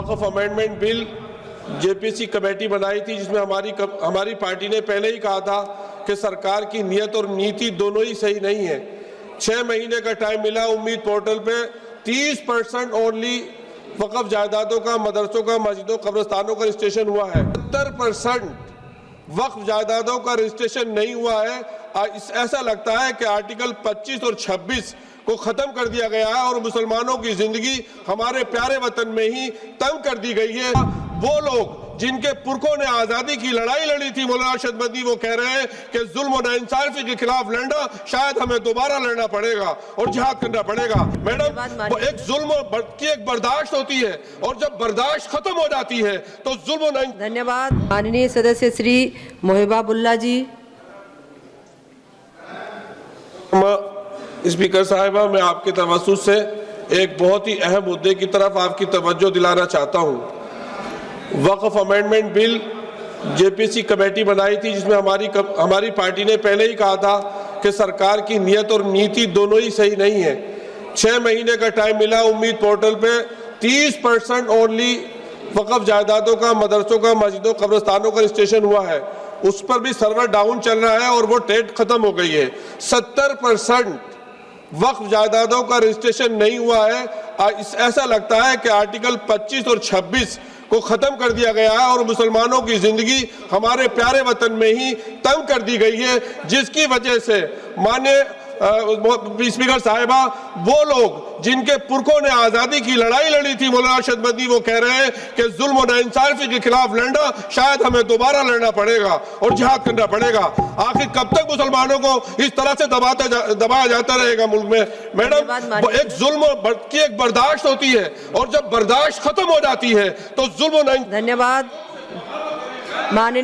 वक्फ amendment bill JPC committee बनाई थी, जिसमें हमारी पार्टी ने पहले ही कहा था कि सरकार की नीयत और नीति दोनों ही सही नहीं है। 6 महीने का टाइम मिला। उम्मीद पोर्टल पे 30% ओनली वक्फ जायदादों का, मदरसों का, मस्जिदों, कब्रिस्तानों का रजिस्ट्रेशन हुआ है। 70% वक्फ जायदादों का रजिस्ट्रेशन नहीं हुआ है। ऐसा लगता है कि आर्टिकल 25 और 26 को खत्म कर दिया गया है और मुसलमानों की जिंदगी हमारे प्यारे वतन में ही तंग कर दी गई है। वो लोग जिनके पुरखों ने आजादी की लड़ाई लड़ी थी, मौलाना अरशद मदनी, वो कह रहे हैं कि जुल्म और नाइंसाफी के खिलाफ लड़ना शायद हमें दोबारा लड़ना पड़ेगा और जिहाद करना पड़ेगा। मैडम, एक जुल्म की एक बर्दाश्त होती है और जब बर्दाश्त खत्म हो जाती है तो जुल्म। धन्यवाद। माननीय सदस्य श्री मोहिबाबुल्ला जी। स्पीकर साहिबा, मैं आपके तवज्जो से एक बहुत ही अहम मुद्दे की तरफ आपकी तवज्जो दिलाना चाहता हूँ। वक्फ अमेंडमेंट बिल जेपीसी कमेटी बनाई थी, जिसमें हमारी पार्टी ने पहले ही कहा था कि सरकार की नीयत और नीति दोनों ही सही नहीं है। 6 महीने का टाइम मिला। उम्मीद पोर्टल पे 30% ओनली वक्फ जायदादों का, मदरसों का, मस्जिदों, कब्रिस्तानों का रजिस्ट्रेशन हुआ है। उस पर भी सर्वर डाउन चल रहा है और वो डेट खत्म हो गई है। 70% वक्फ जायदादों का रजिस्ट्रेशन नहीं हुआ है। ऐसा लगता है कि आर्टिकल 25 और 26 को खत्म कर दिया गया है और मुसलमानों की जिंदगी हमारे प्यारे वतन में ही तंग कर दी गई है, जिसकी वजह से माननीय स्पीकर साहिबा, वो लोग जिनके पुरखों ने आजादी की लड़ाई लड़ी थी, मौलाना अरशद मदनी, वो कह रहे हैं कि जुल्म और नाइंसाफी के खिलाफ लड़ना शायद हमें दोबारा लड़ना पड़ेगा और जिहाद करना पड़ेगा। आखिर कब तक मुसलमानों को इस तरह से दबाया जाता रहेगा मुल्क में? मैडम, एक जुल्म की एक बर्दाश्त होती है और जब बर्दाश्त खत्म हो जाती है तो जुल्म। धन्यवाद। माननीय